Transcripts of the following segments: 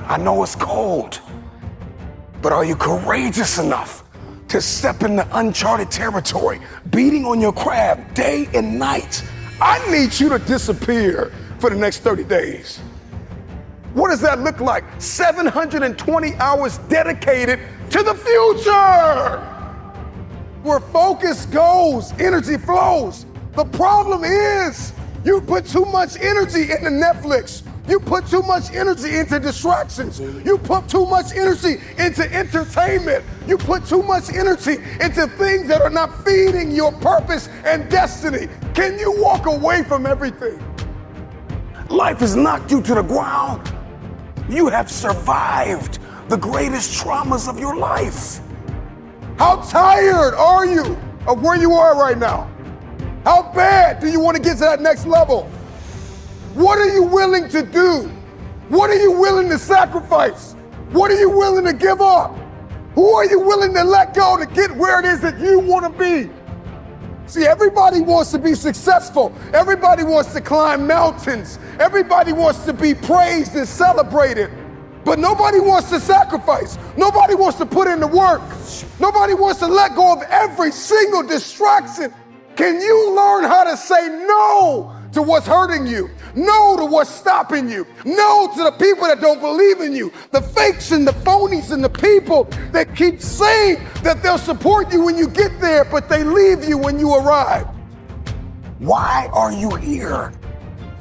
I know it's cold, but are you courageous enough to step into uncharted territory, beating on your craft day and night? I need you to disappear for the next 30 days. What does that look like? 720 hours dedicated to the future. Where focus goes, energy flows. The problem is you put too much energy into Netflix. You put too much energy into distractions. You put too much energy into entertainment. You put too much energy into things that are not feeding your purpose and destiny. Can you walk away from everything? Life has knocked you to the ground. You have survived the greatest traumas of your life. How tired are you of where you are right now? How bad do you want to get to that next level? What are you willing to do? What are you willing to sacrifice? What are you willing to give up? Who are you willing to let go to get where it is that you want to be? See, everybody wants to be successful. Everybody wants to climb mountains. Everybody wants to be praised and celebrated. But nobody wants to sacrifice. Nobody wants to put in the work. Nobody wants to let go of every single distraction. Can you learn how to say no to what's hurting you? No to what's stopping you. No to the people that don't believe in you. The fakes and the phonies and the people that keep saying that they'll support you when you get there, but they leave you when you arrive. Why are you here?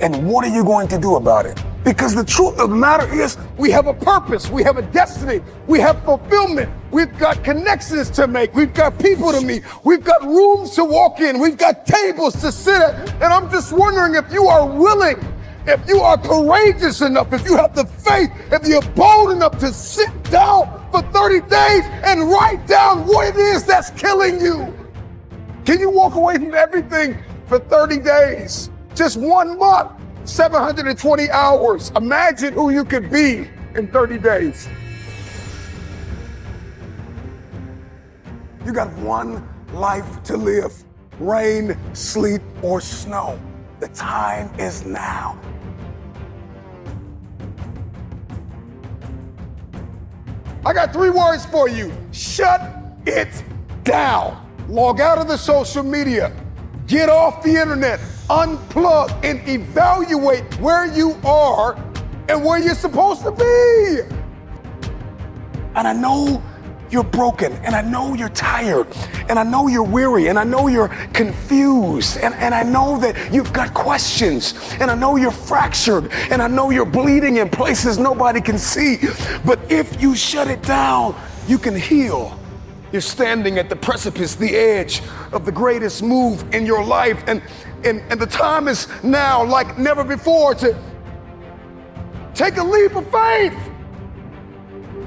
And what are you going to do about it? Because the truth of the matter is, we have a purpose, we have a destiny, we have fulfillment, we've got connections to make, we've got people to meet, we've got rooms to walk in, we've got tables to sit at. And I'm just wondering if you are willing, if you are courageous enough, if you have the faith, if you're bold enough to sit down for 30 days and write down what it is that's killing you. Can you walk away from everything for 30 days? Just 1 month. 720 hours. Imagine who you could be in 30 days. You got one life to live. Rain, sleet, or snow. The time is now. I got 3 words for you. Shut it down. Log out of the social media. Get off the internet. Unplug and evaluate where you are and where you're supposed to be. And I know you're broken, and I know you're tired, and I know you're weary, and I know you're confused, and I know that you've got questions, and I know you're fractured, and I know you're bleeding in places nobody can see. But if you shut it down, you can heal. You're standing at the precipice, the edge of the greatest move in your life. And the time is now like never before to take a leap of faith.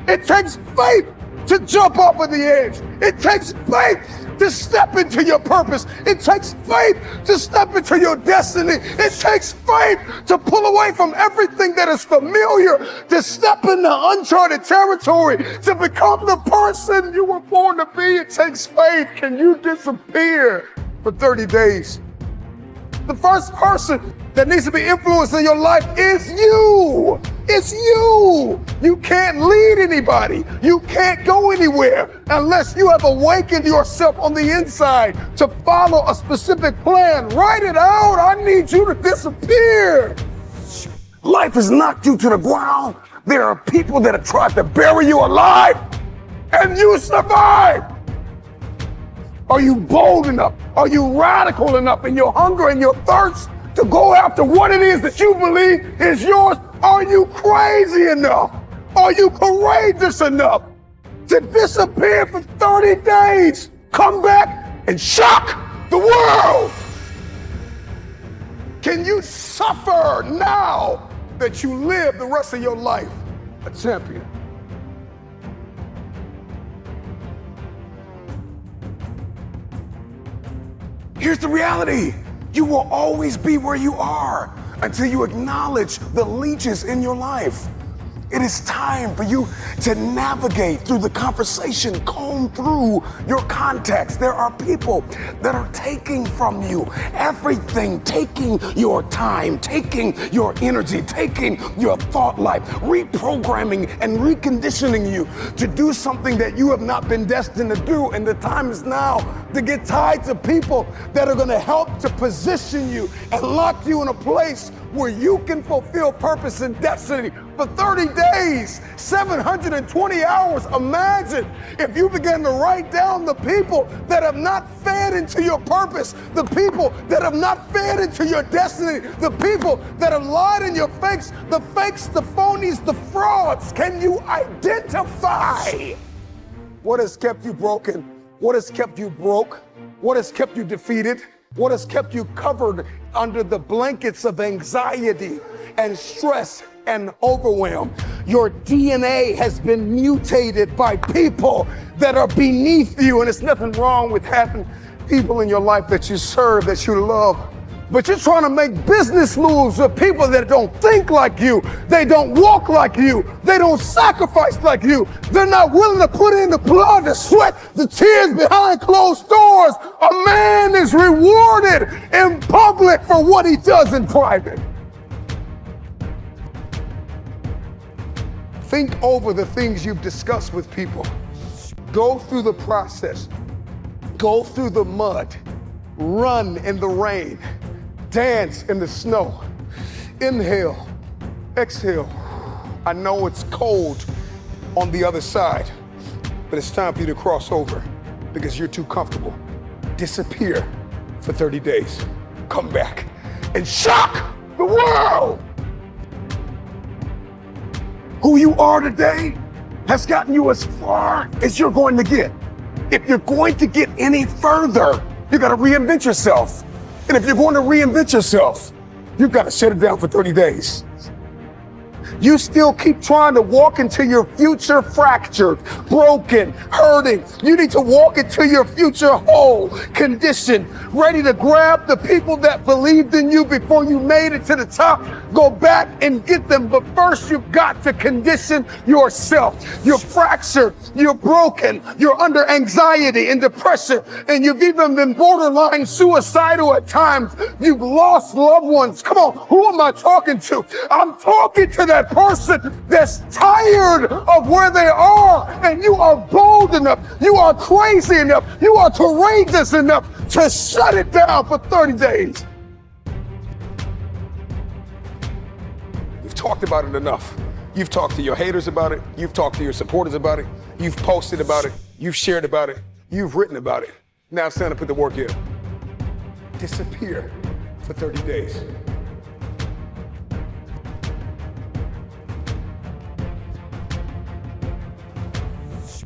It takes faith to jump off of the edge. It takes faith to step into your purpose. It takes faith to step into your destiny. It takes faith to pull away from everything that is familiar, to step into uncharted territory, to become the person you were born to be. It takes faith. Can you disappear for 30 days? The first person that needs to be influenced in your life is you. It's you. You can't lead anybody. You can't go anywhere unless you have awakened yourself on the inside to follow a specific plan. Write it out. I need you to disappear. Life has knocked you to the ground. There are people that have tried to bury you alive, and you survived. Are you bold enough? Are you radical enough in your hunger and your thirst to go after what it is that you believe is yours? Are you crazy enough? Are you courageous enough to disappear for 30 days? Come back and shock the world. Can you suffer now that you live the rest of your life a champion? Here's the reality. You will always be where you are until you acknowledge the leeches in your life. It is time for you to navigate through the conversation, comb through your contacts. There are people that are taking from you everything, taking your time, taking your energy, taking your thought life, reprogramming and reconditioning you to do something that you have not been destined to do. And the time is now to get tied to people that are going to help to position you and lock you in a place where you can fulfill purpose and destiny for 30 days, 720 hours. Imagine if you began to write down the people that have not fed into your purpose, the people that have not fed into your destiny, the people that have lied in your fakes, the phonies, the frauds. Can you identify what has kept you broken? What has kept you broke? What has kept you defeated? What has kept you covered under the blankets of anxiety and stress and overwhelm? Your DNA has been mutated by people that are beneath you, and it's nothing wrong with having people in your life that you serve, that you love. But you're trying to make business moves with people that don't think like you. They don't walk like you. They don't sacrifice like you. They're not willing to put in the blood, the sweat, the tears behind closed doors. A man is rewarded in public for what he does in private. Think over the things you've discussed with people. Go through the process. Go through the mud. Run in the rain. Dance in the snow. Inhale, exhale. I know it's cold on the other side, but it's time for you to cross over because you're too comfortable. Disappear for 30 days. Come back and shock the world. Who you are today has gotten you as far as you're going to get. If you're going to get any further, you got to reinvent yourself. And if you're going to reinvent yourself, you've got to shut it down for 30 days. You still keep trying to walk into your future fractured, broken, hurting. You need to walk into your future whole, conditioned, ready to grab the people that believed in you before you made it to the top. Go back and get them. But first, you've got to condition yourself. You're fractured. You're broken. You're under anxiety and depression. And you've even been borderline suicidal at times. You've lost loved ones. Come on, who am I talking to? I'm talking to that person that's tired of where they are, and you are bold enough, you are crazy enough, you are courageous enough to shut it down for 30 days. You've talked about it enough. You've talked to your haters about it. You've talked to your supporters about it. You've posted about it. You've shared about it. You've written about it. Now it's time to put the work in. Disappear for 30 days.